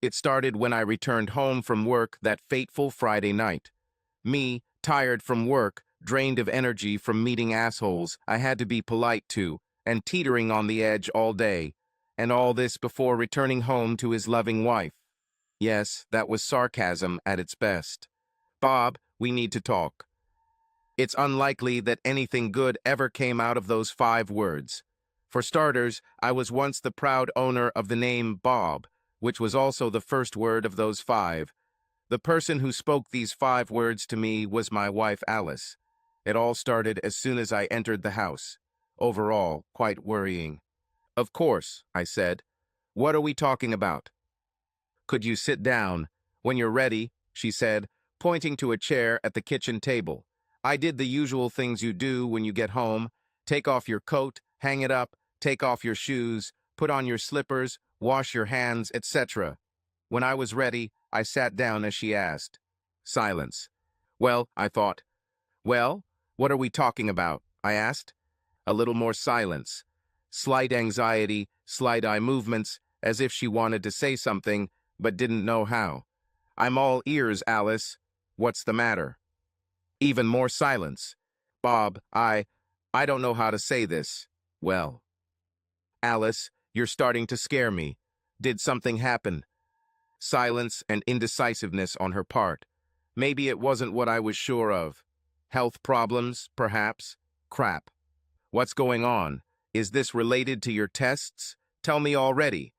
It started when I returned home from work that fateful Friday night. Me, tired from work, drained of energy from meeting assholes I had to be polite to, and teetering on the edge all day. And all this before returning home to his loving wife. Yes, that was sarcasm at its best. Bob, we need to talk. It's unlikely that anything good ever came out of those 5 words. For starters, I was once the proud owner of the name Bob, which was also the first word of those 5. The person who spoke these 5 words to me was my wife Alice. It all started as soon as I entered the house. Overall, quite worrying. Of course, I said. What are we talking about? Could you sit down? When you're ready, she said, pointing to a chair at the kitchen table. I did the usual things you do when you get home. Take off your coat, hang it up, take off your shoes, put on your slippers, wash your hands, etc. When I was ready, I sat down as she asked. Silence. Well, I thought. Well, what are we talking about? I asked. A little more silence. Slight anxiety, slight eye movements, as if she wanted to say something, but didn't know how. I'm all ears, Alice. What's the matter? Even more silence. Bob, I don't know how to say this. Well. Alice, you're starting to scare me. Did something happen? Silence and indecisiveness on her part. Maybe it wasn't what I was sure of. Health problems, perhaps? Crap. What's going on? Is this related to your tests? Tell me already.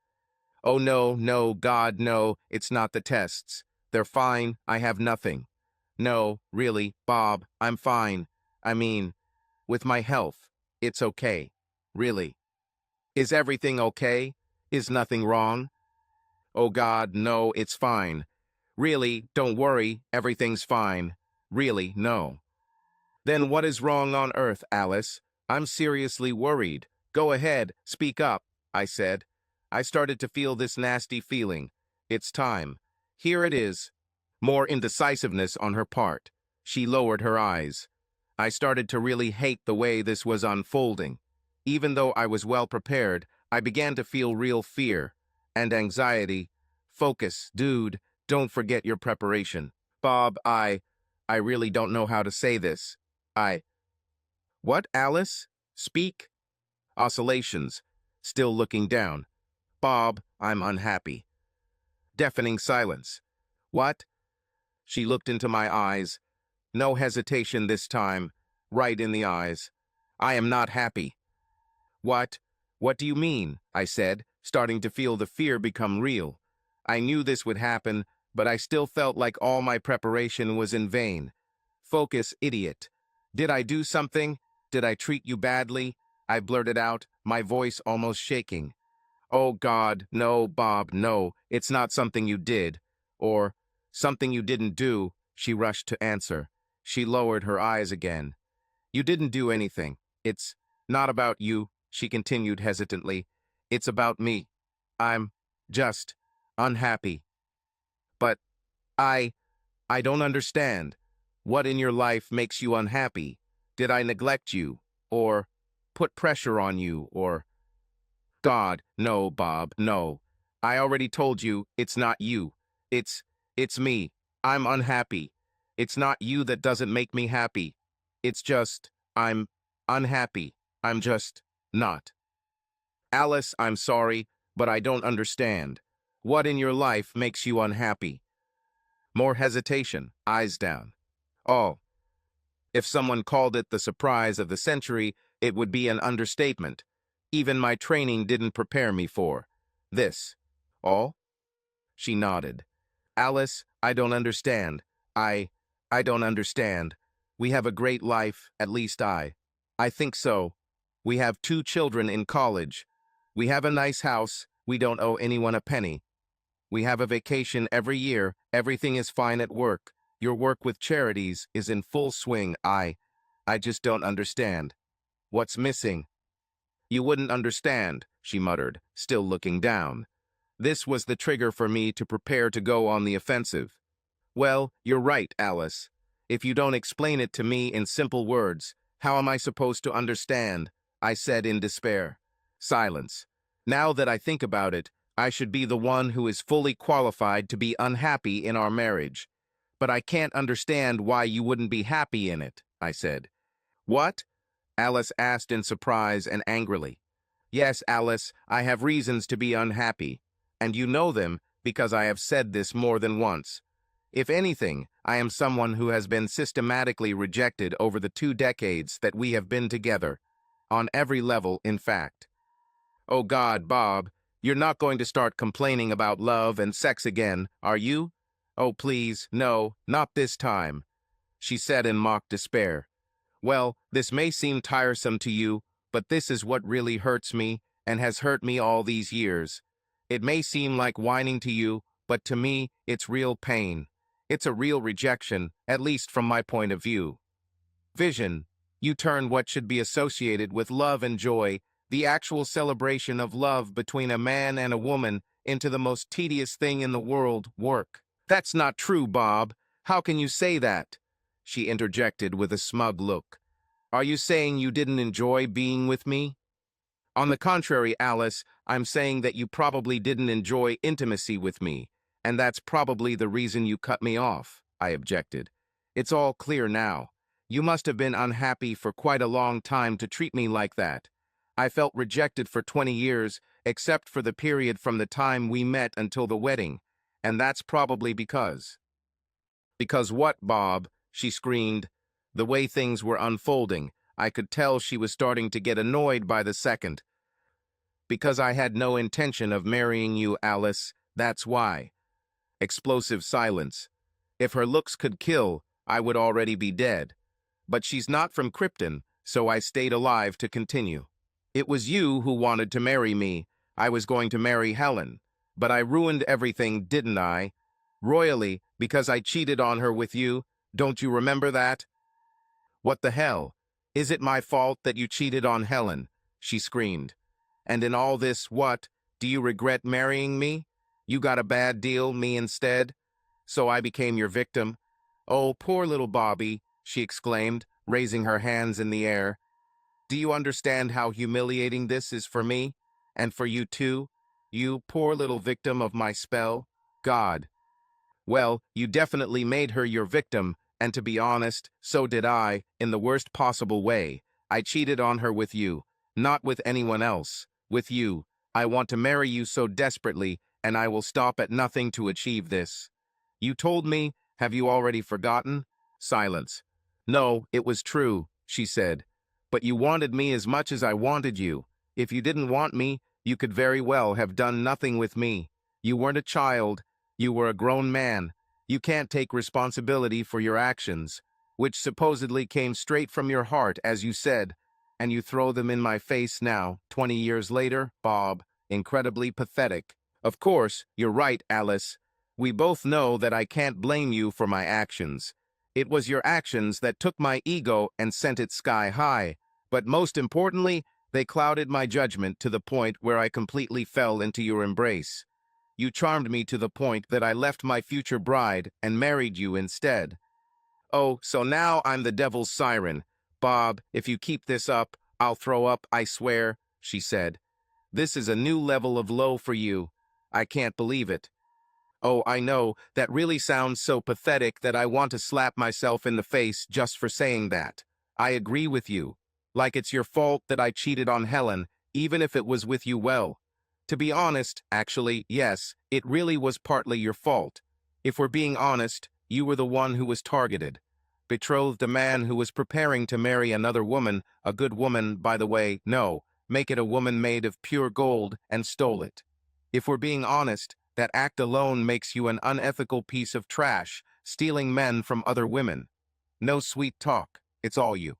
Oh no, God, no, it's not the tests. They're fine, I have nothing. No, really, Bob, I'm fine. I mean, with my health, it's okay. Really. Is everything okay? Is nothing wrong? Oh God, no, it's fine. Really, don't worry, everything's fine. Really, no. Then what is wrong on earth, Alice? I'm seriously worried. Go ahead, speak up, I said. I started to feel this nasty feeling. It's time. Here it is. More indecisiveness on her part. She lowered her eyes. I started to really hate the way this was unfolding. Even though I was well prepared, I began to feel real fear and anxiety. Focus, dude. Don't forget your preparation. Bob, I really don't know how to say this. What, Alice? Speak. Oscillations. Still looking down. Bob, I'm unhappy. Deafening silence. What? She looked into my eyes. No hesitation this time. Right in the eyes. I am not happy. What? What do you mean? I said, starting to feel the fear become real. I knew this would happen, but I still felt like all my preparation was in vain. Focus, idiot. Did I do something? Did I treat you badly? I blurted out, my voice almost shaking. Oh God, no, Bob, no, it's not something you did. Or, something you didn't do, she rushed to answer. She lowered her eyes again. You didn't do anything. It's not about you, she continued hesitantly. It's about me. I'm just unhappy. But I don't understand. What in your life makes you unhappy? Did I neglect you? Or put pressure on you? Or... God, no, Bob, no. I already told you, it's not you. It's me. I'm unhappy. It's not you that doesn't make me happy. It's just, I'm unhappy. I'm just not. Alice, I'm sorry, but I don't understand. What in your life makes you unhappy? More hesitation, eyes down. Oh, if someone called it the surprise of the century, it would be an understatement. Even my training didn't prepare me for this. All? She nodded. Alice, I don't understand. I don't understand. We have a great life, at least I think so. We have 2 children in college. We have a nice house. We don't owe anyone a penny. We have a vacation every year. Everything is fine at work. Your work with charities is in full swing. I just don't understand. What's missing? You wouldn't understand, she muttered, still looking down. This was the trigger for me to prepare to go on the offensive. Well, you're right, Alice. If you don't explain it to me in simple words, how am I supposed to understand? I said in despair. Silence. Now that I think about it, I should be the one who is fully qualified to be unhappy in our marriage. But I can't understand why you wouldn't be happy in it, I said. What? Alice asked in surprise and angrily. Yes, Alice, I have reasons to be unhappy, and you know them because I have said this more than once. If anything, I am someone who has been systematically rejected over the 2 decades that we have been together, on every level, in fact. Oh God, Bob, you're not going to start complaining about love and sex again, are you? Oh, please, no, not this time, she said in mock despair. Well, this may seem tiresome to you, but this is what really hurts me and has hurt me all these years. It may seem like whining to you, but to me, it's real pain. It's a real rejection, at least from my point of view. Vision. You turn what should be associated with love and joy, the actual celebration of love between a man and a woman, into the most tedious thing in the world, work. That's not true, Bob. How can you say that? She interjected with a smug look. Are you saying you didn't enjoy being with me? On the contrary, Alice, I'm saying that you probably didn't enjoy intimacy with me, and that's probably the reason you cut me off, I objected. It's all clear now. You must have been unhappy for quite a long time to treat me like that. I felt rejected for 20 years, except for the period from the time we met until the wedding, and that's probably because. Because what, Bob? She screamed. The way things were unfolding, I could tell she was starting to get annoyed by the second. Because I had no intention of marrying you, Alice, that's why. Explosive silence. If her looks could kill, I would already be dead. But she's not from Krypton, so I stayed alive to continue. It was you who wanted to marry me. I was going to marry Helen. But I ruined everything, didn't I? Royally, because I cheated on her with you. Don't you remember that? What the hell? Is it my fault that you cheated on Helen? She screamed. And in all this, what? Do you regret marrying me? You got a bad deal, me instead? So I became your victim? Oh, poor little Bobby, she exclaimed, raising her hands in the air. Do you understand how humiliating this is for me? And for you too? You poor little victim of my spell? God. Well, you definitely made her your victim, and to be honest, so did I, in the worst possible way. I cheated on her with you, not with anyone else, with you. I want to marry you so desperately, and I will stop at nothing to achieve this. You told me, have you already forgotten? Silence. No, it was true, she said. But you wanted me as much as I wanted you. If you didn't want me, you could very well have done nothing with me. You weren't a child. You were a grown man. You can't take responsibility for your actions, which supposedly came straight from your heart, as you said, and you throw them in my face now, 20 years later, Bob. Incredibly pathetic. Of course, you're right, Alice. We both know that I can't blame you for my actions. It was your actions that took my ego and sent it sky high, but most importantly, they clouded my judgment to the point where I completely fell into your embrace. You charmed me to the point that I left my future bride and married you instead. Oh, so now I'm the devil's siren. Bob, if you keep this up, I'll throw up, I swear, she said. This is a new level of low for you. I can't believe it. Oh, I know, that really sounds so pathetic that I want to slap myself in the face just for saying that. I agree with you. Like it's your fault that I cheated on Helen, even if it was with you well. To be honest, actually, yes, it really was partly your fault. If we're being honest, you were the one who was targeted. Betrothed a man who was preparing to marry another woman, a good woman, by the way, no, make it a woman made of pure gold, and stole it. If we're being honest, that act alone makes you an unethical piece of trash, stealing men from other women. No sweet talk, it's all you.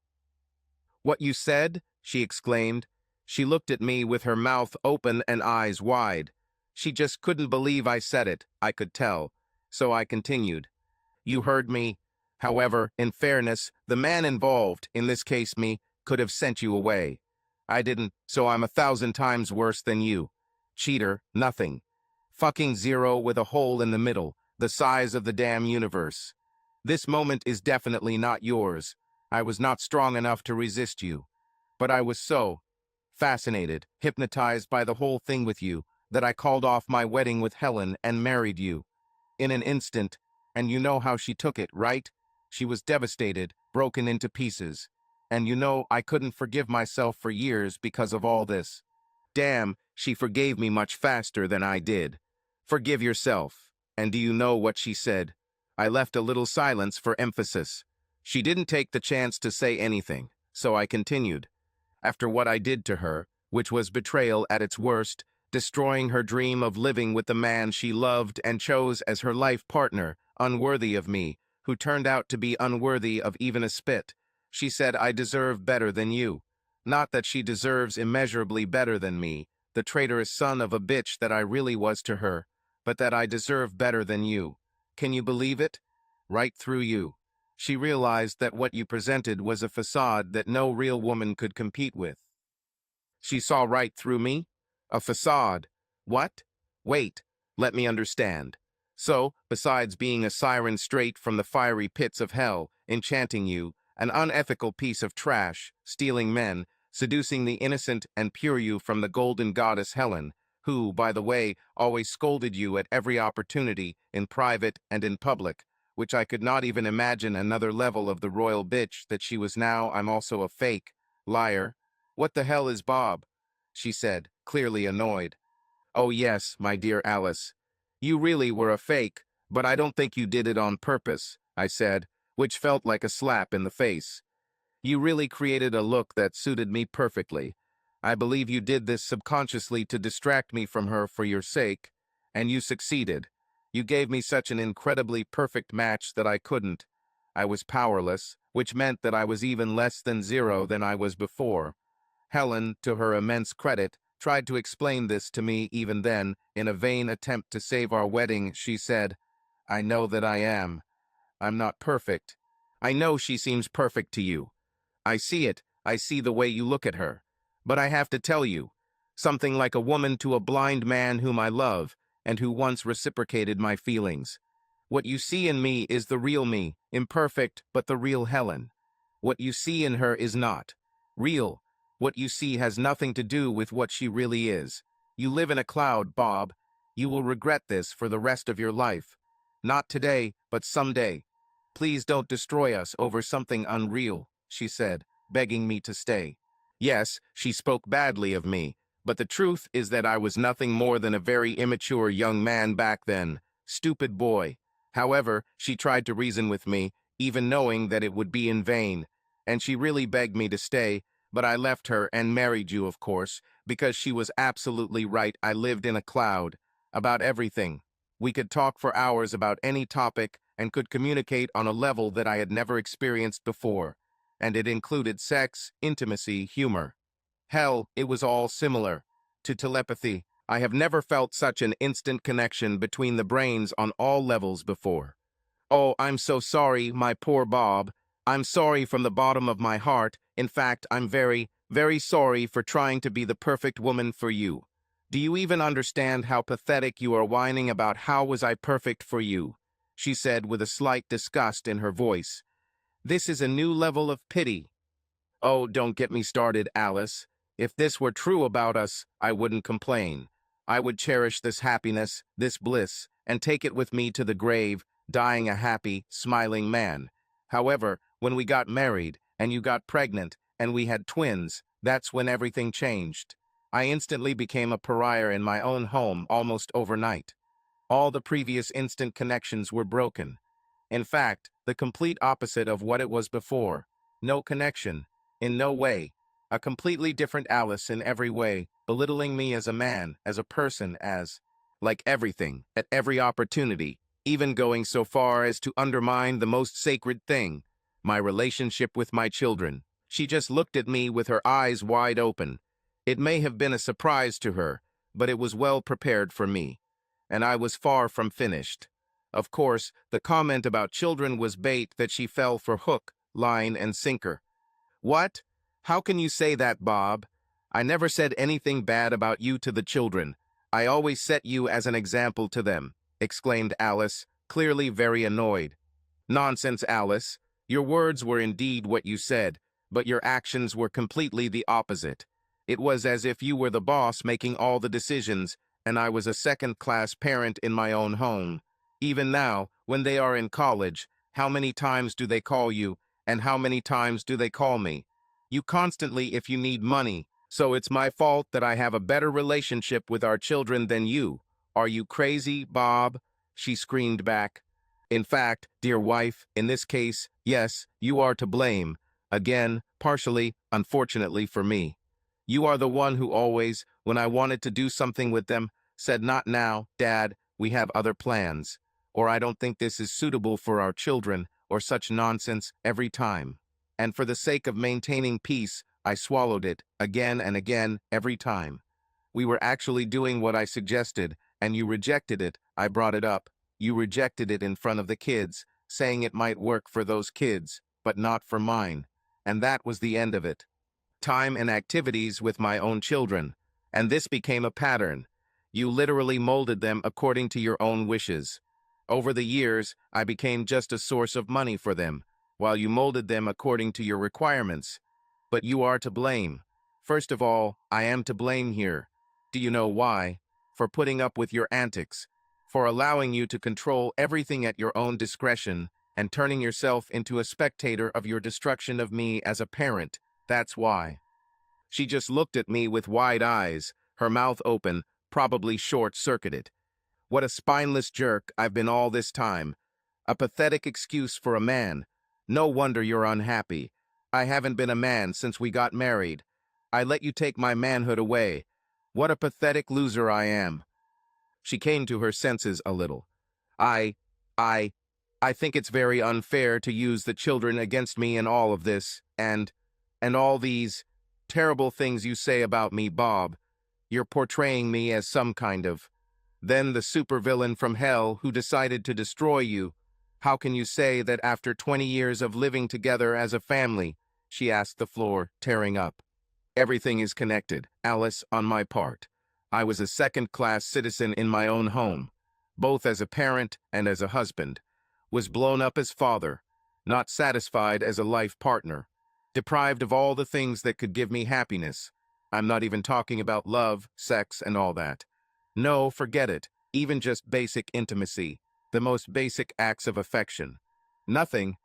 What you said? She exclaimed. She looked at me with her mouth open and eyes wide. She just couldn't believe I said it, I could tell. So I continued. You heard me. However, in fairness, the man involved, in this case me, could have sent you away. I didn't, so I'm 1,000 times worse than you. Cheater, nothing. Fucking zero with a hole in the middle, the size of the damn universe. This moment is definitely not yours. I was not strong enough to resist you. But I was so fascinated, hypnotized by the whole thing with you, that I called off my wedding with Helen and married you. In an instant, and you know how she took it, right? She was devastated, broken into pieces. And you know I couldn't forgive myself for years because of all this. Damn, she forgave me much faster than I did. Forgive yourself. And do you know what she said? I left a little silence for emphasis. She didn't take the chance to say anything, so I continued. After what I did to her, which was betrayal at its worst, destroying her dream of living with the man she loved and chose as her life partner, unworthy of me, who turned out to be unworthy of even a spit. She said I deserve better than you. Not that she deserves immeasurably better than me, the traitorous son of a bitch that I really was to her, but that I deserve better than you. Can you believe it? Right through you. She realized that what you presented was a facade that no real woman could compete with. She saw right through me? A facade. What? Wait, let me understand. So, besides being a siren straight from the fiery pits of hell, enchanting you, an unethical piece of trash, stealing men, seducing the innocent and pure you from the golden goddess Helen, who, by the way, always scolded you at every opportunity, in private and in public, which I could not even imagine another level of the royal bitch that she was now. I'm also a fake liar. What the hell is Bob? She said, clearly annoyed. Oh yes, my dear Alice. You really were a fake, but I don't think you did it on purpose, I said, which felt like a slap in the face. You really created a look that suited me perfectly. I believe you did this subconsciously to distract me from her for your sake, and you succeeded. You gave me such an incredibly perfect match that I couldn't. I was powerless, which meant that I was even less than zero than I was before. Helen, to her immense credit, tried to explain this to me even then. In a vain attempt to save our wedding, she said, I know that I am. I'm not perfect. I know she seems perfect to you. I see it. I see the way you look at her. But I have to tell you, something like a woman to a blind man whom I love, and who once reciprocated my feelings. What you see in me is the real me, imperfect, but the real Helen. What you see in her is not real. What you see has nothing to do with what she really is. You live in a cloud, Bob. You will regret this for the rest of your life. Not today, but someday. Please don't destroy us over something unreal, she said, begging me to stay. Yes, she spoke badly of me, but the truth is that I was nothing more than a very immature young man back then. Stupid boy. However, she tried to reason with me, even knowing that it would be in vain, and she really begged me to stay, but I left her and married you, of course, because she was absolutely right. I lived in a cloud about everything. We could talk for hours about any topic and could communicate on a level that I had never experienced before, and it included sex, intimacy, humor. Hell, it was all similar to telepathy. I have never felt such an instant connection between the brains on all levels before. Oh, I'm so sorry, my poor Bob. I'm sorry from the bottom of my heart. In fact, I'm very, very sorry for trying to be the perfect woman for you. Do you even understand how pathetic you are whining about how was I perfect for you? She said with a slight disgust in her voice. This is a new level of pity. Oh, don't get me started, Alice. If this were true about us, I wouldn't complain. I would cherish this happiness, this bliss, and take it with me to the grave, dying a happy, smiling man. However, when we got married, and you got pregnant, and we had twins, that's when everything changed. I instantly became a pariah in my own home almost overnight. All the previous instant connections were broken. In fact, the complete opposite of what it was before. No connection. In no way. A completely different Alice in every way, belittling me as a man, as a person, as, like everything, at every opportunity, even going so far as to undermine the most sacred thing, my relationship with my children. She just looked at me with her eyes wide open. It may have been a surprise to her, but it was well prepared for me. And I was far from finished. Of course, the comment about children was bait that she fell for hook, line, and sinker. What? How can you say that, Bob? I never said anything bad about you to the children. I always set you as an example to them, exclaimed Alice, clearly very annoyed. Nonsense, Alice. Your words were indeed what you said, but your actions were completely the opposite. It was as if you were the boss making all the decisions, and I was a second-class parent in my own home. Even now, when they are in college, how many times do they call you, and how many times do they call me? You constantly if you need money, so it's my fault that I have a better relationship with our children than you. Are you crazy, Bob? She screamed back. In fact, dear wife, in this case, yes, you are to blame. Again, partially, unfortunately for me. You are the one who always, when I wanted to do something with them, said not now, Dad, we have other plans. Or I don't think this is suitable for our children, or such nonsense every time. And for the sake of maintaining peace, I swallowed it, again and again, every time. We were actually doing what I suggested, and you rejected it. I brought it up. You rejected it in front of the kids, saying it might work for those kids, but not for mine. And that was the end of it. Time and activities with my own children. And this became a pattern. You literally molded them according to your own wishes. Over the years, I became just a source of money for them, while you molded them according to your requirements. But you are to blame. First of all, I am to blame here. Do you know why? For putting up with your antics, for allowing you to control everything at your own discretion, and turning yourself into a spectator of your destruction of me as a parent. That's why. She just looked at me with wide eyes, her mouth open, probably short-circuited. What a spineless jerk I've been all this time. A pathetic excuse for a man. No wonder you're unhappy. I haven't been a man since we got married. I let you take my manhood away. What a pathetic loser I am. She came to her senses a little. I I think it's very unfair to use the children against me in all of this, and all these terrible things you say about me, Bob. You're portraying me as some kind of then the supervillain from hell who decided to destroy you. How can you say that after 20 years of living together as a family? She asked the floor, tearing up. Everything is connected, Alice, on my part. I was a second-class citizen in my own home, both as a parent and as a husband. Was blown up as father, not satisfied as a life partner, deprived of all the things that could give me happiness. I'm not even talking about love, sex, and all that. No, forget it. Even just basic intimacy, the most basic acts of affection. Nothing,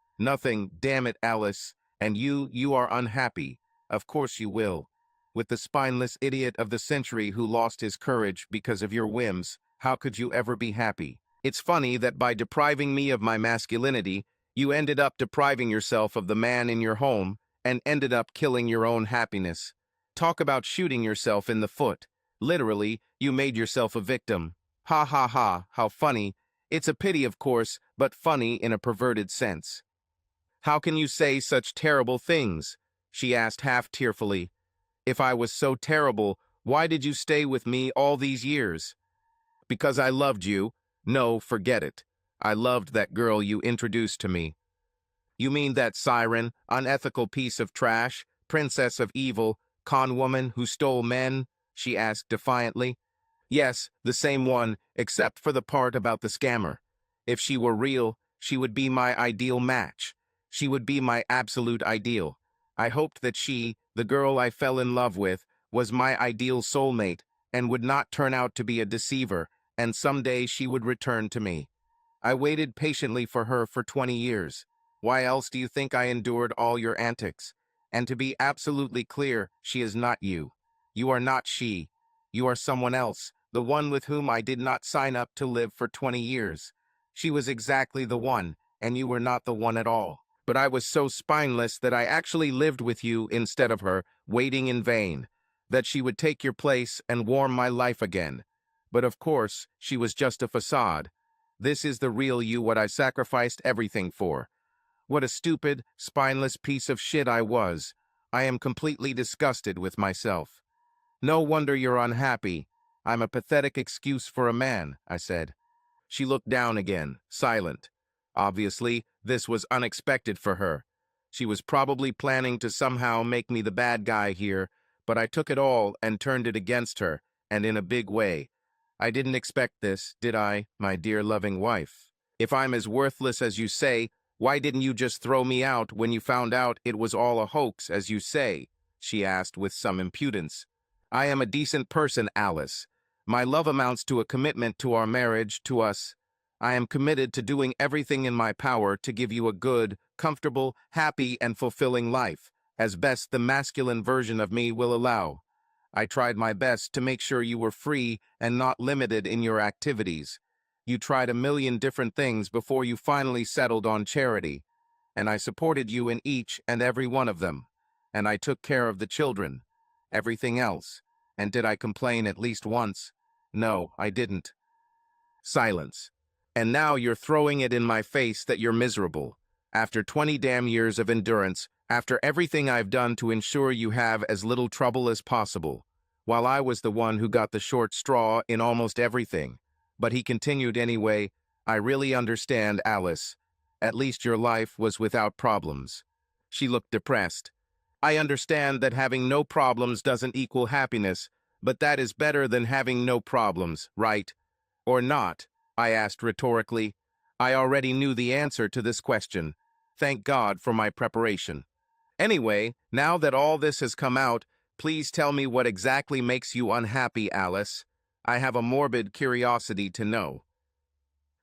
damn it, Alice. And you are unhappy. Of course you will. With the spineless idiot of the century who lost his courage because of your whims, how could you ever be happy? It's funny that by depriving me of my masculinity, you ended up depriving yourself of the man in your home and ended up killing your own happiness. Talk about shooting yourself in the foot. Literally, you made yourself a victim. Ha ha ha, how funny. It's a pity, of course, but funny in a perverted sense. How can you say such terrible things? She asked half tearfully. If I was so terrible, why did you stay with me all these years? Because I loved you. No, forget it. I loved that girl you introduced to me. You mean that siren, unethical piece of trash, princess of evil, con woman who stole men? She asked defiantly. Yes, the same one, except for the part about the scammer. If she were real, she would be my ideal match. She would be my absolute ideal. I hoped that she, the girl I fell in love with, was my ideal soulmate and would not turn out to be a deceiver, and someday she would return to me. I waited patiently for her for 20 years. Why else do you think I endured all your antics? And to be absolutely clear, she is not you. You are not she. You are someone else, the one with whom I did not sign up to live for 20 years. She was exactly the one, and you were not the one at all. But I was so spineless that I actually lived with you instead of her, waiting in vain, that she would take your place and warm my life again. But of course, she was just a facade. This is the real you, what I sacrificed everything for. What a stupid, spineless piece of shit I was. I am completely disgusted with myself. No wonder you're unhappy. I'm a pathetic excuse for a man, I said. She looked down again, silent. Obviously, this was unexpected for her. She was probably planning to somehow make me the bad guy here, but I took it all and turned it against her, and in a big way. I didn't expect this, did I, my dear loving wife? If I'm as worthless as you say, why didn't you just throw me out when you found out it was all a hoax, as you say? She asked with some impudence. I am a decent person, Alice. My love amounts to a commitment to our marriage, to us. I am committed to doing everything in my power to give you a good, comfortable, happy, and fulfilling life, as best the masculine version of me will allow. I tried my best to make sure you were free and not limited in your activities. You tried a million different things before you finally settled on charity, and I supported you in each and every one of them. And I took care of the children. Everything else. And did I complain at least once? No, I didn't. Silence. And now you're throwing it in my face that you're miserable. After 20 damn years of endurance, after everything I've done to ensure you have as little trouble as possible, while I was the one who got the short straw in almost everything. But he continued anyway, I really understand, Alice. At least your life was without problems. She looked depressed. I understand that having no problems doesn't equal happiness, but that is better than having no problems, right? Or not? I asked rhetorically. I already knew the answer to this question. Thank God for my preparation. Anyway, now that all this has come out, please tell me what exactly makes you unhappy, Alice. I have a morbid curiosity to know.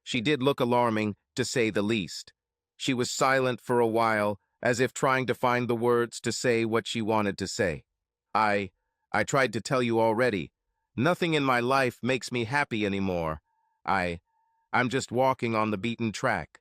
She did look alarming, to say the least. She was silent for a while, as if trying to find the words to say what she wanted to say. I tried to tell you already. Nothing in my life makes me happy anymore. I'm just walking on the beaten track.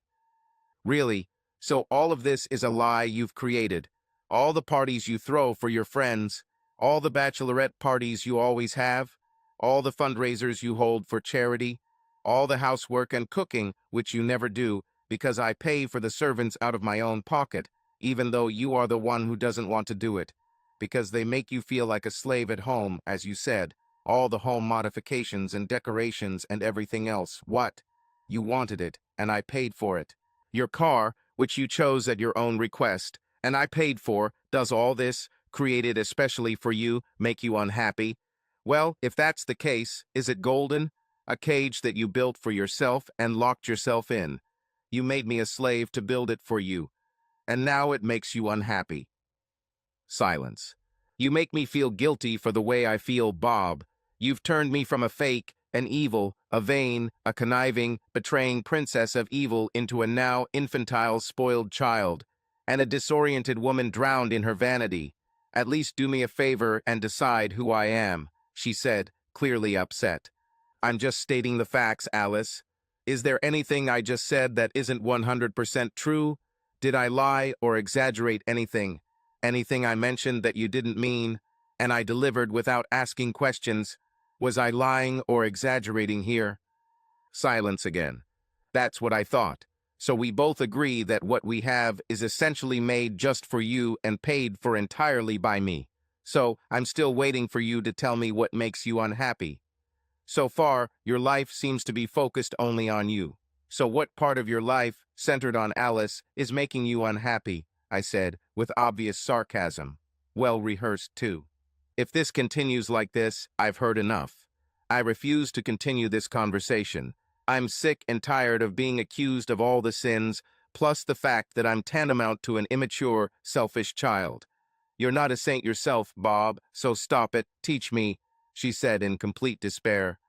Really? So all of this is a lie you've created? All the parties you throw for your friends? All the bachelorette parties you always have? All the fundraisers you hold for charity? All the housework and cooking, which you never do, because I pay for the servants out of my own pocket, even though you are the one who doesn't want to do it, because they make you feel like a slave at home, as you said, all the home modifications and decorations and everything else. What? You wanted it, and I paid for it. Your car, which you chose at your own request, and I paid for, does all this, created especially for you, make you unhappy? Well, if that's the case, is it golden? A cage that you built for yourself and locked yourself in. You made me a slave to build it for you, and now it makes you unhappy. Silence. You make me feel guilty for the way I feel, Bob. You've turned me from a fake, an evil, a vain, a conniving, betraying princess of evil into a now infantile, spoiled child, and a disoriented woman drowned in her vanity. At least do me a favor and decide who I am, she said, clearly upset. I'm just stating the facts, Alice. Is there anything I just said that isn't 100% true? Did I lie or exaggerate anything? Anything I mentioned that you didn't mean, and I delivered without asking questions? Was I lying or exaggerating here? Silence again. That's what I thought. So we both agree that what we have is essentially made just for you and paid for entirely by me. So I'm still waiting for you to tell me what makes you unhappy. So far, your life seems to be focused only on you. So what part of your life, centered on Alice, is making you unhappy? I said, with obvious sarcasm. Well rehearsed, too. If this continues like this, I've heard enough. I refuse to continue this conversation. I'm sick and tired of being accused of all the sins, plus the fact that I'm tantamount to an immature, selfish child. You're not a saint yourself, Bob, so stop it, teach me, she said in complete despair.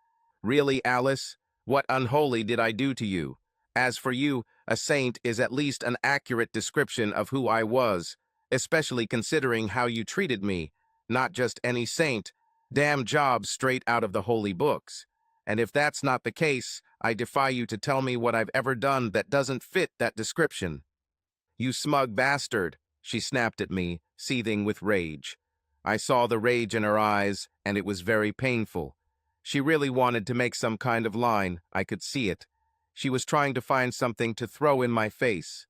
Really, Alice? What unholy did I do to you? As for you, a saint is at least an accurate description of who I was, especially considering how you treated me. Not just any saint. Damn job straight out of the holy books. And if that's not the case, I defy you to tell me what I've ever done that doesn't fit that description. You smug bastard, she snapped at me, seething with rage. I saw the rage in her eyes, and it was very painful. She really wanted to make some kind of line, I could see it. She was trying to find something to throw in my face.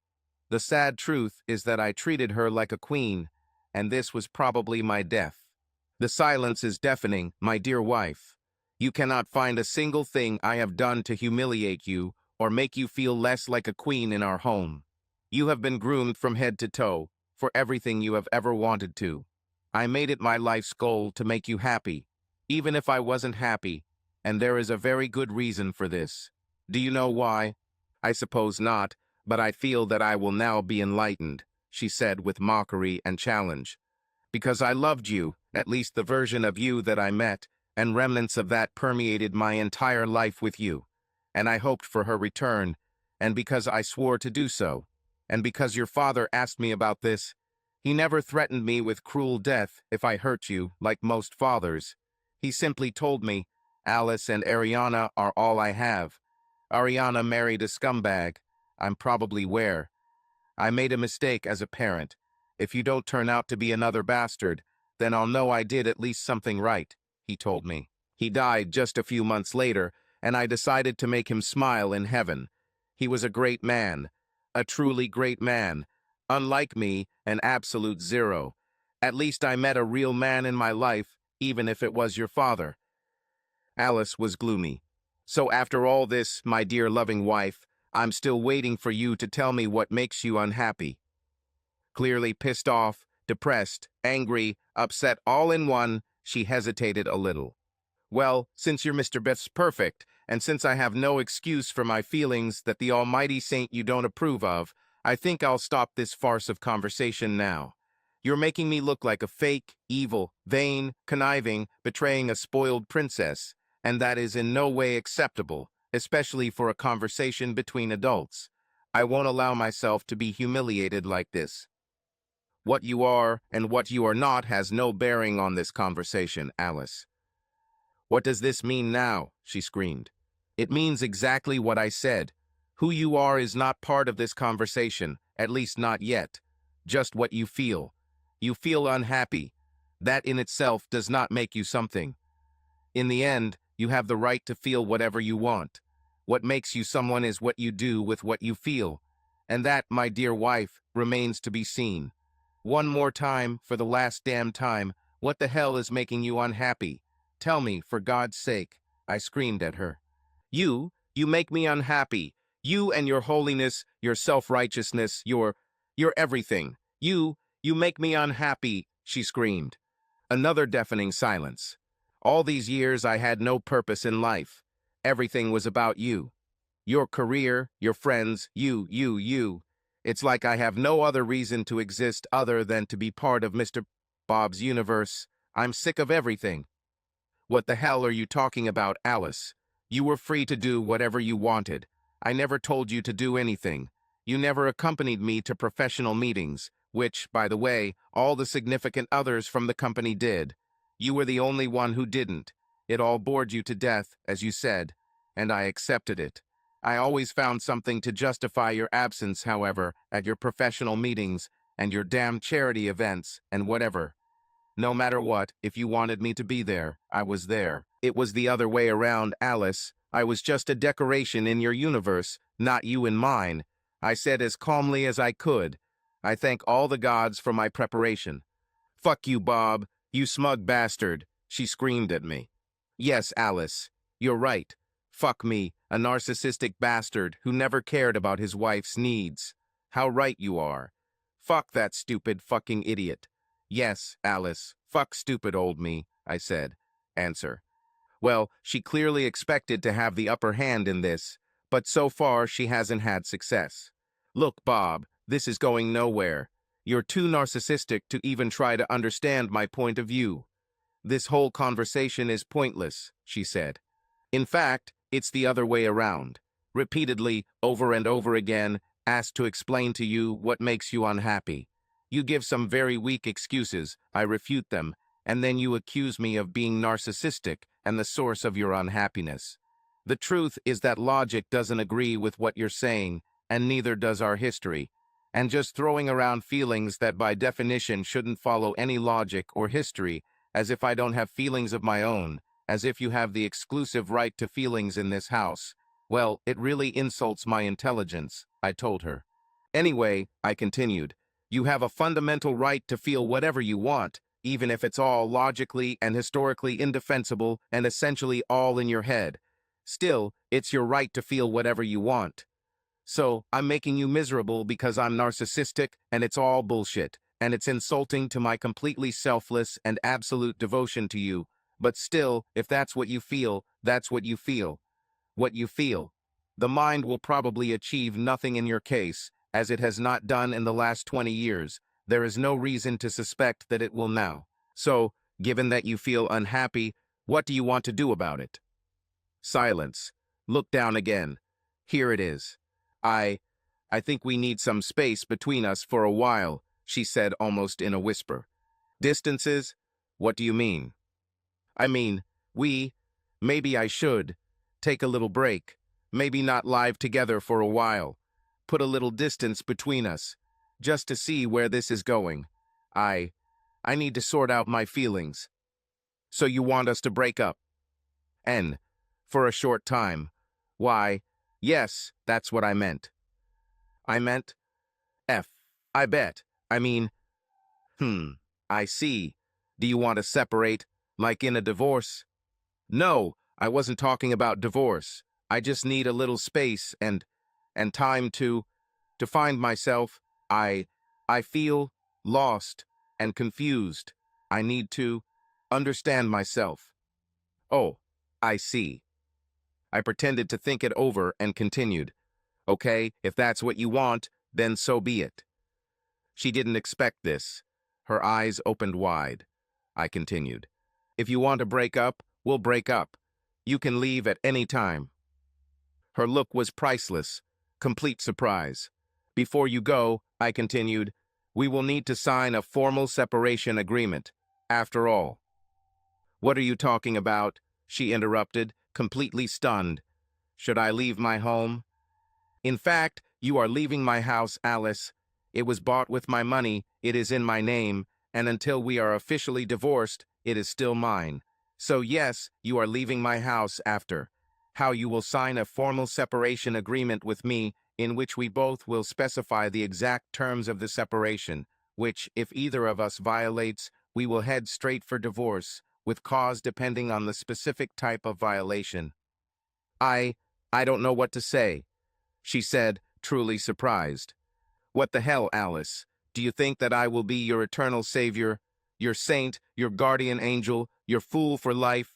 The sad truth is that I treated her like a queen, and this was probably my death. The silence is deafening, my dear wife. You cannot find a single thing I have done to humiliate you or make you feel less like a queen in our home. You have been groomed from head to toe for everything you have ever wanted to. I made it my life's goal to make you happy, even if I wasn't happy, and there is a very good reason for this. Do you know why? I suppose not, but I feel that I will now be enlightened, she said with mockery and challenge. Because I loved you, at least the version of you that I met, and remnants of that permeated my entire life with you. And I hoped for her return, and because I swore to do so, and because your father asked me about this, he never threatened me with cruel death if I hurt you, like most fathers. He simply told me, Alice and Ariana are all I have. Ariana married a scumbag. I'm probably aware. I made a mistake as a parent. If you don't turn out to be another bastard, then I'll know I did at least something right, he told me. He died just a few months later, and I decided to make him smile in heaven. He was a great man, a truly great man. Unlike me, an absolute zero. At least I met a real man in my life, even if it was your father. Alice was gloomy. So after all this, my dear loving wife, I'm still waiting for you to tell me what makes you unhappy. Clearly pissed off, depressed, angry, upset all in one, she hesitated a little. Well, since you're Mr. Biff's perfect, and since I have no excuse for my feelings that the almighty saint you don't approve of, I think I'll stop this farce of conversation now. You're making me look like a fake, evil, vain, conniving, betraying a spoiled princess, and that is in no way acceptable, especially for a conversation between adults. I won't allow myself to be humiliated like this. What you are and what you are not has no bearing on this conversation, Alice. What does this mean now? She screamed. It means exactly what I said. Who you are is not part of this conversation, at least not yet. Just what you feel. You feel unhappy. That in itself does not make you something. In the end, you have the right to feel whatever you want. What makes you someone is what you do with what you feel. And that, my dear wife, remains to be seen. One more time, for the last damn time, what the hell is making you unhappy? Tell me, for God's sake, I screamed at her. You make me unhappy. You and your holiness, your self-righteousness, your everything. You make me unhappy, she screamed. Another deafening silence. All these years I had no purpose in life. Everything was about you. Your career, your friends, you. It's like I have no other reason to exist other than to be part of Mr. Bob's universe. I'm sick of everything. What the hell are you talking about, Alice? You were free to do whatever you wanted. I never told you to do anything. You never accompanied me to professional meetings, which, by the way, all the significant others from the company did. You were the only one who didn't. It all bored you to death, as you said, and I accepted it. I always found something to justify your absence, however, at your professional meetings and your damn charity events and whatever. No matter what, if you wanted me to be there, I was there. It was the other way around, Alice. I was just a decoration in your universe, not you in mine. I said as calmly as I could. I thank all the gods for my preparation. Fuck you, Bob, you smug bastard, she screamed at me. Yes, Alice, you're right. Fuck me, a narcissistic bastard who never cared about his wife's needs. How right you are. Fuck that stupid fucking idiot. Yes, Alice, fuck stupid old me, I said. Answer. Well, she clearly expected to have the upper hand in this, but so far she hasn't had success. Look, Bob, this is going nowhere. You're too narcissistic to even try to understand my point of view. This whole conversation is pointless, she said. In fact, it's the other way around. Repeatedly, over and over again, asked to explain to you what makes you unhappy. You give some very weak excuses, I refute them, and then you accuse me of being narcissistic and the source of your unhappiness. The truth is that logic doesn't agree with what you're saying, and neither does our history. And just throwing around feelings that by definition shouldn't follow any logic or history, as if I don't have feelings of my own, as if you have the exclusive right to feelings in this house. Well, it really insults my intelligence, I told her. Anyway, I continued, you have a fundamental right to feel whatever you want, even if it's all logically and historically indefensible and essentially all in your head. Still, it's your right to feel whatever you want. So, I'm making you miserable because I'm narcissistic and it's all bullshit, and it's insulting to my completely selfless and absolute devotion to you. But still, if that's what you feel, that's what you feel. What you feel. The mind will probably achieve nothing in your case, as it has not done in the last 20 years. There is no reason to suspect that it will now. So, given that you feel unhappy, What do you want to do about it? Silence. Look down again. Here it is. I think we need some space between us for a while, she said almost in a whisper. Distances? What do you mean? I mean, maybe I should, take a little break, maybe not live together for a while, put a little distance between us, just to see where this is going. I need to sort out my feelings. So you want us to break up? N. For a short time. Why, yes, that's what I meant. I meant? F. I bet. I mean, I see. Do you want to separate, like in a divorce? No, I wasn't talking about divorce. I just need a little space and time to find myself. I feel lost and confused. I need to understand myself. Oh, I see. I pretended to think it over and continued. Okay, if that's what you want, then so be it. She didn't expect this. Her eyes opened wide. I continued. If you want to break up, we'll break up. You can leave at any time. Her look was priceless, complete surprise. Before you go, I continued, we will need to sign a formal separation agreement. After all. What are you talking about? She interrupted, completely stunned. Should I leave my home? In fact, you are leaving my house, Alice. It was bought with my money, it is in my name, and until we are officially divorced, it is still mine. So yes, you are leaving my house after. How you will sign a formal separation agreement with me in which we both will specify the exact terms of the separation, which, if either of us violates, we will head straight for divorce, with cause depending on the specific type of violation. I don't know what to say, she said, truly surprised. What the hell, Alice? Do you think that I will be your eternal savior, your saint, your guardian angel, your fool for life?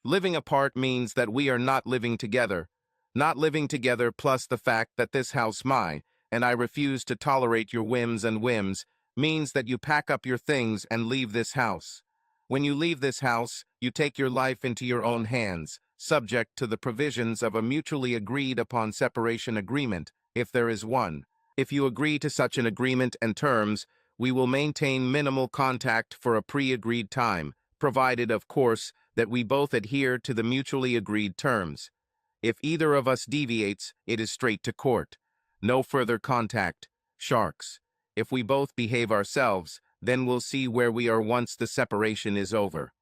Living apart means that we are not living together. Not living together plus the fact that this house mine, and I refuse to tolerate your whims and whims, means that you pack up your things and leave this house. When you leave this house, you take your life into your own hands, subject to the provisions of a mutually agreed upon separation agreement, if there is one. If you agree to such an agreement and terms, we will maintain minimal contact for a pre-agreed time, provided, of course, that we both adhere to the mutually agreed terms. If either of us deviates, it is straight to court. No further contact. Sharks. If we both behave ourselves, then we'll see where we are once the separation is over.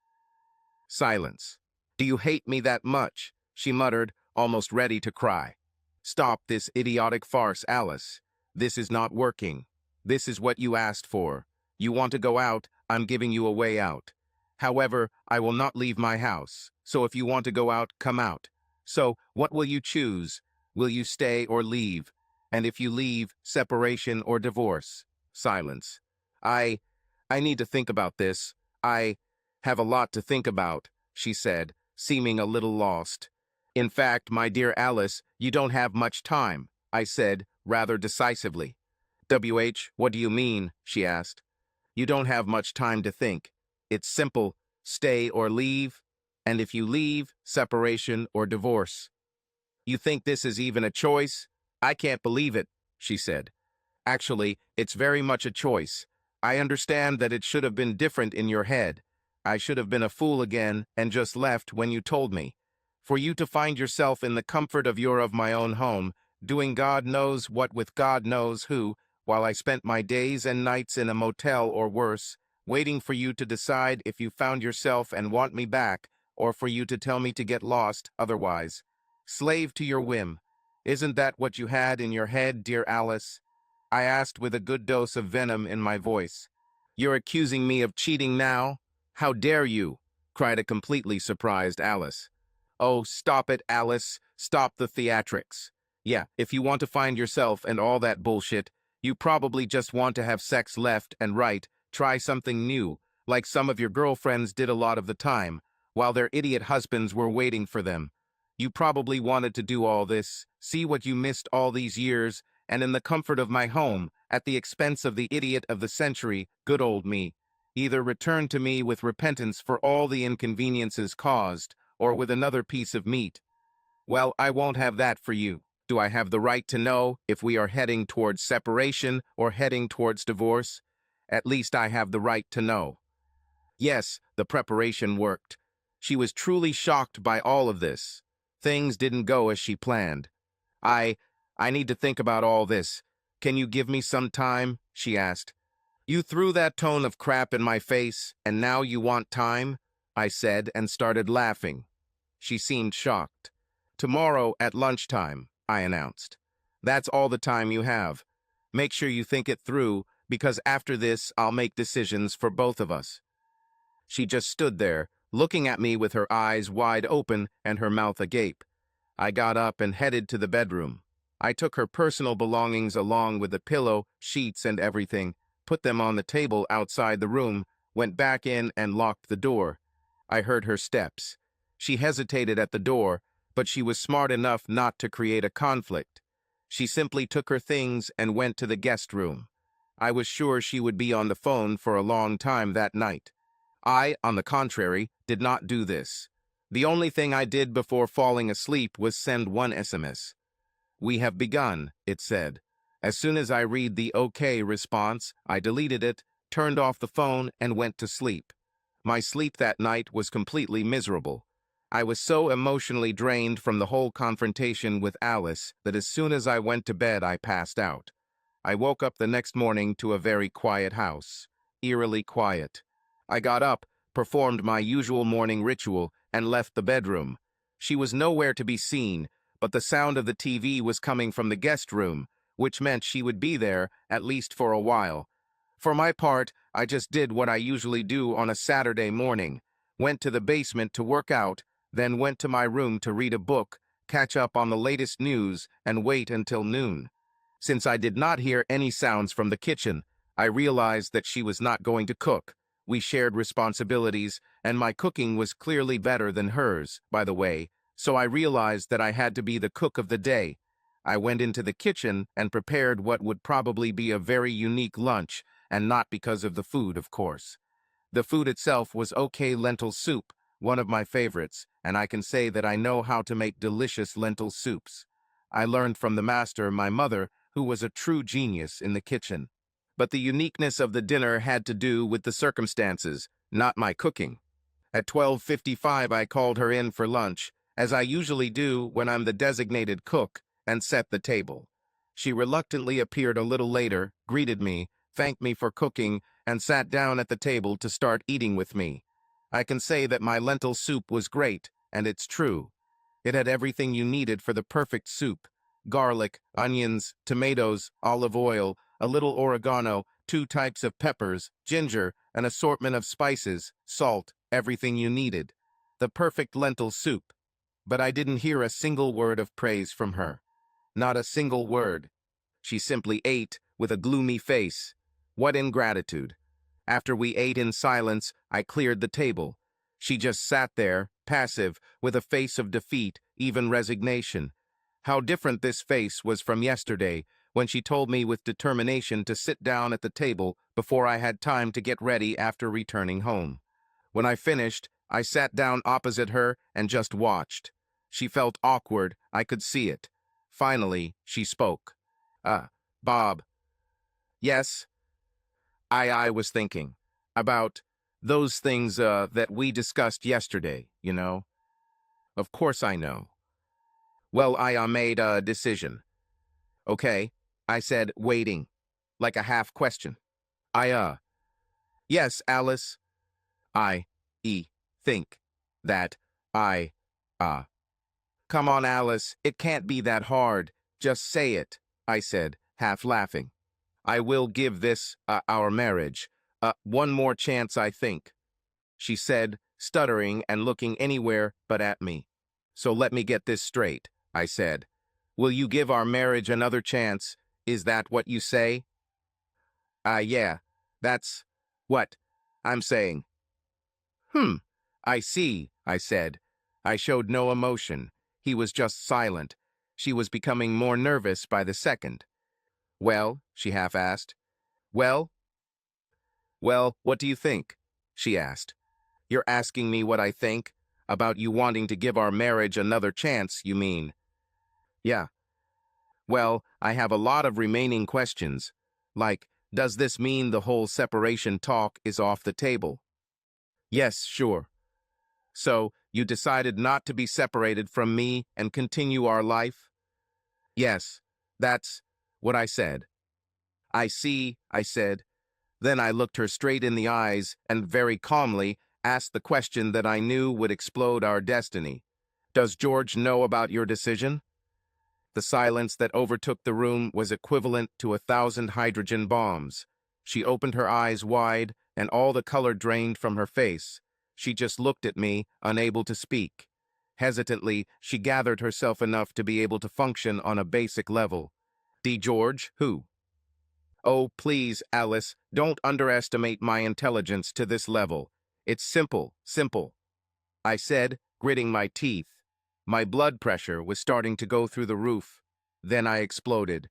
Silence. Do you hate me that much? She muttered, almost ready to cry. Stop this idiotic farce, Alice. This is not working. This is what you asked for. You want to go out, I'm giving you a way out. However, I will not leave my house, so if you want to go out, come out. So, what will you choose? Will you stay or leave? And if you leave, separation or divorce? Silence. I need to think about this. I have a lot to think about, she said, seeming a little lost. In fact, my dear Alice, you don't have much time, I said, rather decisively. What do you mean? She asked. You don't have much time to think. It's simple, stay or leave, and if you leave, separation or divorce. You think this is even a choice? I can't believe it, she said. Actually, it's very much a choice. I understand that it should have been different in your head. I should have been a fool again and just left when you told me. For you to find yourself in the comfort of my own home, doing God knows what with God knows who, while I spent my days and nights in a motel or worse, waiting for you to decide if you found yourself and want me back, or for you to tell me to get lost otherwise. Slave to your whim. Isn't that what you had in your head, dear Alice? I asked with a good dose of venom in my voice. You're accusing me of cheating now? How dare you? Cried a completely surprised Alice. Oh, stop it, Alice. Stop the theatrics. Yeah, if you want to find yourself and all that bullshit, you probably just want to have sex left and right, try something new, like some of your girlfriends did a lot of the time, while their idiot husbands were waiting for them. You probably wanted to do all this, see what you missed all these years, and in the comfort of my home, at the expense of the idiot of the century, good old me. Either return to me with repentance for all the inconveniences caused, or with another piece of meat. Well, I won't have that for you. Do I have the right to know if we are heading towards separation or heading towards divorce? At least I have the right to know. Yes, the preparation worked. She was truly shocked by all of this. Things didn't go as she planned. I, I need to think about all this. Can you give me some time? She asked. You threw that tone of crap in my face, and now you want time? I said and started laughing. She seemed shocked. Tomorrow at lunchtime, I announced. That's all the time you have. Make sure you think it through, because after this, I'll make decisions for both of us. She just stood there, looking at me with her eyes wide open and her mouth agape. I got up and headed to the bedroom. I took her personal belongings along with the pillow, sheets, and everything, put them on the table outside the room, went back in and locked the door. I heard her steps. She hesitated at the door, but she was smart enough not to create a conflict. She simply took her things and went to the guest room. I was sure she would be on the phone for a long time that night. I, on the contrary, did not do this. The only thing I did before falling asleep was send one SMS. We have begun, it said. As soon as I read the OK response, I deleted it, turned off the phone, and went to sleep. My sleep that night was completely miserable. I was so emotionally drained from the whole confrontation with Alice that as soon as I went to bed, I passed out. I woke up the next morning to a very quiet house, eerily quiet. I got up, performed my usual morning ritual, and left the bedroom. She was nowhere to be seen, but the sound of the TV was coming from the guest room, which meant she would be there, at least for a while. For my part, I just did what I usually do on a Saturday morning, went to the basement to work out, then went to my room to read a book, catch up on the latest news, and wait until noon. Since I did not hear any sounds from the kitchen, I realized that she was not going to cook. We shared responsibilities, and my cooking was clearly better than hers, by the way, so I realized that I had to be the cook of the day. I went into the kitchen and prepared what would probably be a very unique lunch, and not because of the food, of course. The food itself was okay lentil soup, one of my favorites, and I can say that I know how to make delicious lentil soups. I learned from the master, my mother, who was a true genius in the kitchen. But the uniqueness of the dinner had to do with the circumstances, not my cooking. At 12:55, I called her in for lunch, as I usually do when I'm the designated cook, and set the table. She reluctantly appeared a little later, greeted me, thanked me for cooking, and sat down at the table to start eating with me. I can say that my lentil soup was great, and it's true. It had everything you needed for the perfect soup: garlic, onions, tomatoes, olive oil, a little oregano, 2 types of peppers, ginger, an assortment of spices, salt, everything you needed. The perfect lentil soup. But I didn't hear a single word of praise from her. Not a single word. She simply ate with a gloomy face. What ingratitude. After we ate in silence, I cleared the table. She just sat there, passive, with a face of defeat, even resignation. How different this face was from yesterday, when she told me with determination to sit down at the table before I had time to get ready after returning home. When I finished, I sat down opposite her and just watched. She felt awkward, I could see it. Finally, she spoke. Bob. Yes? I was thinking about those things that we discussed yesterday, you know. Of course I know. Well, I made a decision. Okay, I said, waiting, like a half question. Yes, Alice. Think that I, Come on, Alice, it can't be that hard. Just say it, I said, half laughing. I will give this, our marriage, one more chance, I think, she said, stuttering and looking anywhere but at me. So let me get this straight, I said. Will you give our marriage another chance? Is that what you say? Yeah, that's what I'm saying. I see, I said. I showed no emotion. He was just silent. She was becoming more nervous by the second. Well, she half asked. Well, Well, what do you think? She asked. You're asking me what I think? About you wanting to give our marriage another chance, you mean? Yeah. Well, I have a lot of remaining questions. Like, does this mean the whole separation talk is off the table? Yes, sure. So, you decided not to be separated from me and continue our life? Yes, that's what I said. I see, I said. Then I looked her straight in the eyes and very calmly asked the question that I knew would explode our destiny. Does George know about your decision? The silence that overtook the room was equivalent to 1,000 hydrogen bombs. She opened her eyes wide, and all the color drained from her face. She just looked at me, unable to speak. Hesitantly, she gathered herself enough to be able to function on a basic level. D. George, who? Oh, please, Alice, don't underestimate my intelligence to this level. It's simple, simple. I said, gritting my teeth. My blood pressure was starting to go through the roof. Then I exploded.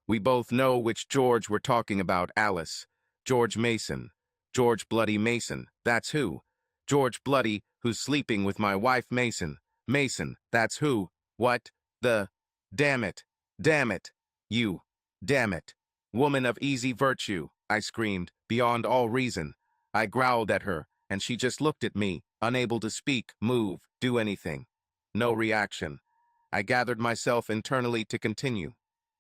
We both know which George we're talking about, Alice. George Mason. George Bloody Mason, that's who. George Bloody, who's sleeping with my wife Mason. Mason, that's who. What? The... Damn it. Damn it. You. Damn it. Woman of easy virtue, I screamed, beyond all reason. I growled at her, and she just looked at me, unable to speak, move, do anything. No reaction. I gathered myself internally to continue.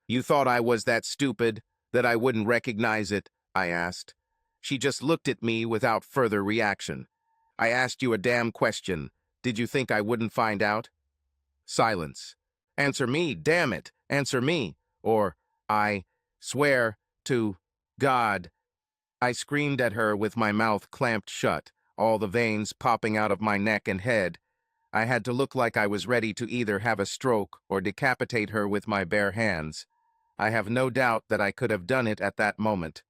You thought I was that stupid, that I wouldn't recognize it? I asked. She just looked at me without further reaction. I asked you a damn question. Did you think I wouldn't find out? Silence. Answer me, damn it, answer me. Or, I swear to God. I screamed at her with my mouth clamped shut, all the veins popping out of my neck and head. I had to look like I was ready to either have a stroke or decapitate her with my bare hands. I have no doubt that I could have done it at that moment.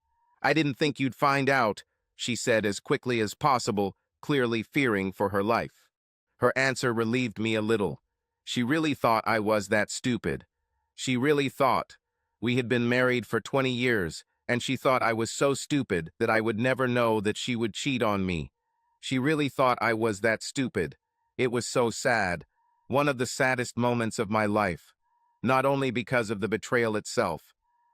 I didn't think you'd find out, she said as quickly as possible, clearly fearing for her life. Her answer relieved me a little. She really thought I was that stupid. She really thought. We had been married for 20 years, and she thought I was so stupid that I would never know that she would cheat on me. She really thought I was that stupid. It was so sad. One of the saddest moments of my life. Not only because of the betrayal itself,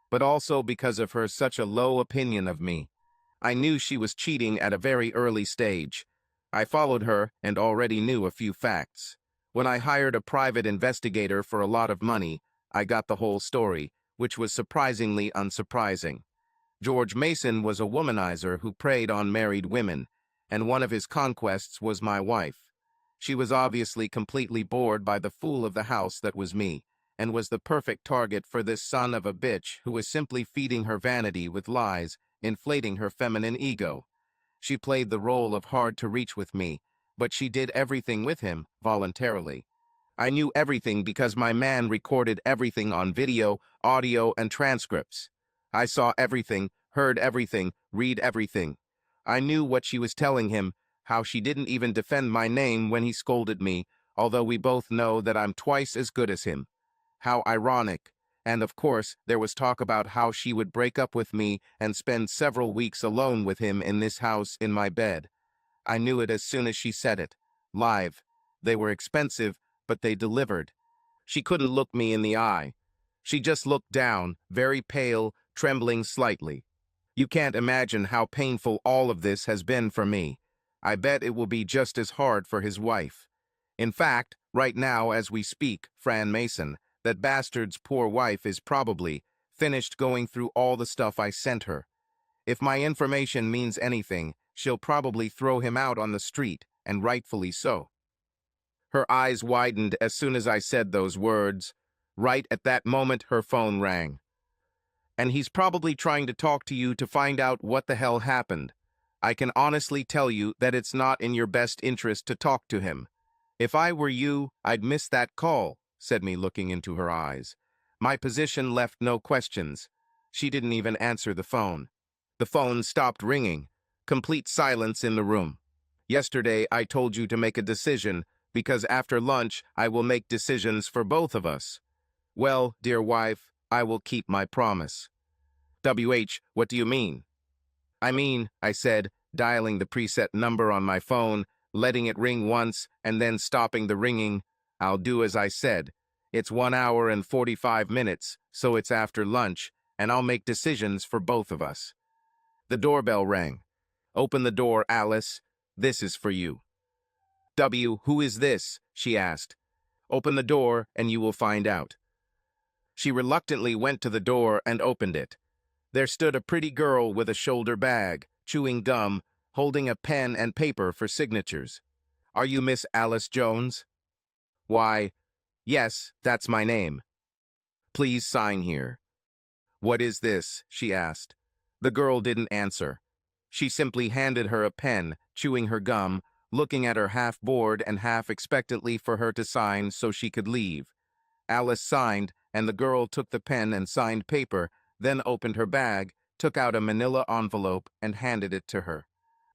but also because of her such a low opinion of me. I knew she was cheating at a very early stage. I followed her and already knew a few facts. When I hired a private investigator for a lot of money, I got the whole story, which was surprisingly unsurprising. George Mason was a womanizer who preyed on married women, and one of his conquests was my wife. She was obviously completely bored by the fool of the house that was me, and was the perfect target for this son of a bitch who was simply feeding her vanity with lies, inflating her feminine ego. She played the role of hard to reach with me, but she did everything with him voluntarily. I knew everything because my man recorded everything on video, audio, and transcripts. I saw everything, heard everything, read everything. I knew what she was telling him, how she didn't even defend my name when he scolded me, although we both know that I'm twice as good as him. How ironic. And of course, there was talk about how she would break up with me and spend several weeks alone with him in this house in my bed. I knew it as soon as she said it. Live. They were expensive, but they delivered. She couldn't look me in the eye. She just looked down, very pale, trembling slightly. You can't imagine how painful all of this has been for me. I bet it will be just as hard for his wife. In fact, right now as we speak, Fran Mason, that bastard's poor wife is probably finished going through all the stuff I sent her. If my information means anything, she'll probably throw him out on the street, and rightfully so. Her eyes widened as soon as I said those words. Right at that moment, her phone rang. And he's probably trying to talk to you to find out what the hell happened. I can honestly tell you that it's not in your best interest to talk to him. If I were you, I'd miss that call, said me looking into her eyes. My position left no questions. She didn't even answer the phone. The phone stopped ringing. Complete silence in the room. Yesterday, I told you to make a decision, because after lunch, I will make decisions for both of us. Well, dear wife, I will keep my promise. WH, what do you mean? I said, dialing the preset number on my phone, letting it ring once, and then stopping the ringing. I'll do as I said. It's 1 hour and 45 minutes, so it's after lunch, and I'll make decisions for both of us. The doorbell rang. Open the door, Alice. This is for you. Who is this? She asked. Open the door, and you will find out. She reluctantly went to the door and opened it. There stood a pretty girl with a shoulder bag, chewing gum, holding a pen and paper for signatures. Are you Miss Alice Jones? Why, yes, that's my name. Please sign here. What is this? She asked. The girl didn't answer. She simply handed her a pen, chewing her gum, looking at her half bored and half expectantly for her to sign so she could leave. Alice signed, and the girl took the pen and signed paper, then opened her bag, took out a manila envelope, and handed it to her.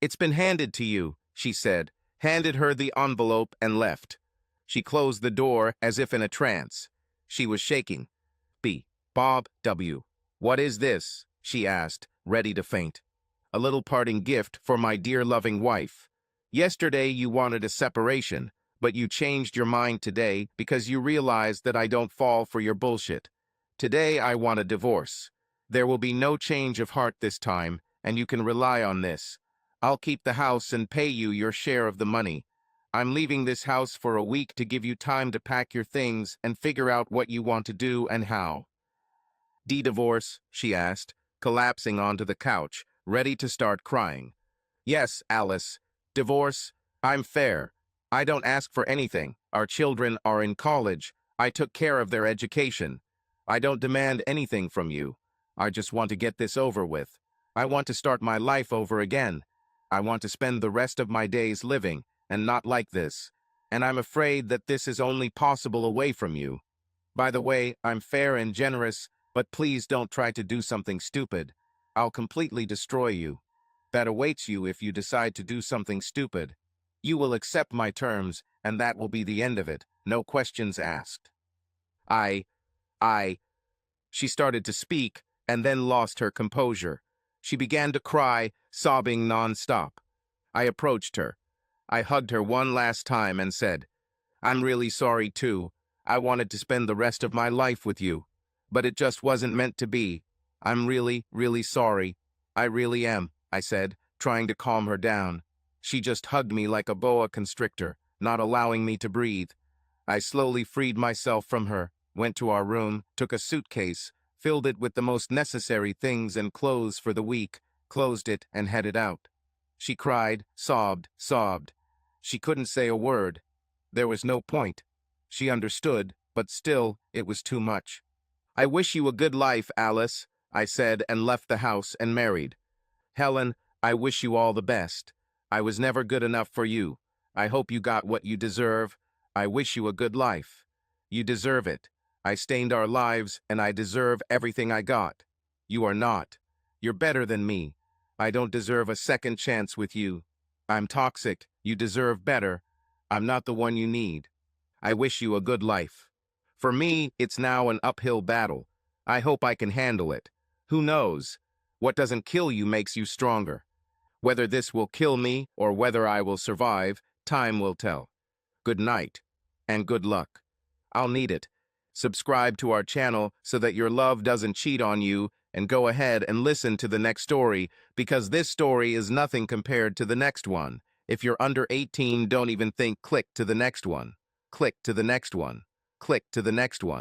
It's been handed to you, she said, handed her the envelope and left. She closed the door as if in a trance. She was shaking. Bob W. What is this? She asked, ready to faint. A little parting gift for my dear loving wife. Yesterday you wanted a separation, but you changed your mind today because you realized that I don't fall for your bullshit. Today I want a divorce. There will be no change of heart this time, and you can rely on this. I'll keep the house and pay you your share of the money. I'm leaving this house for a week to give you time to pack your things and figure out what you want to do and how. Divorce? She asked, collapsing onto the couch, ready to start crying. Yes, Alice. Divorce? I'm fair. I don't ask for anything. Our children are in college. I took care of their education. I don't demand anything from you. I just want to get this over with. I want to start my life over again. I want to spend the rest of my days living, and not like this. And I'm afraid that this is only possible away from you. By the way, I'm fair and generous, but please don't try to do something stupid. I'll completely destroy you. That awaits you if you decide to do something stupid. You will accept my terms, and that will be the end of it. No questions asked. She started to speak, and then lost her composure. She began to cry, sobbing non-stop. I approached her. I hugged her one last time and said, I'm really sorry too. I wanted to spend the rest of my life with you. But it just wasn't meant to be. I'm really, really sorry. I really am, I said, trying to calm her down. She just hugged me like a boa constrictor, not allowing me to breathe. I slowly freed myself from her, went to our room, took a suitcase, filled it with the most necessary things and clothes for the week, closed it, and headed out. She cried, sobbed. She couldn't say a word. There was no point. She understood, but still, it was too much. I wish you a good life, Alice, I said, and left the house and married. Helen, I wish you all the best. I was never good enough for you. I hope you got what you deserve. I wish you a good life. You deserve it. I stained our lives, and I deserve everything I got. You are not. You're better than me. I don't deserve a second chance with you. I'm toxic. You deserve better. I'm not the one you need. I wish you a good life. For me, it's now an uphill battle. I hope I can handle it. Who knows? What doesn't kill you makes you stronger. Whether this will kill me or whether I will survive, time will tell. Good night, and good luck. I'll need it. Subscribe to our channel so that your love doesn't cheat on you, and go ahead and listen to the next story, because this story is nothing compared to the next one. If you're under 18, don't even think. Click to the next one. Click to the next one. Click to the next one.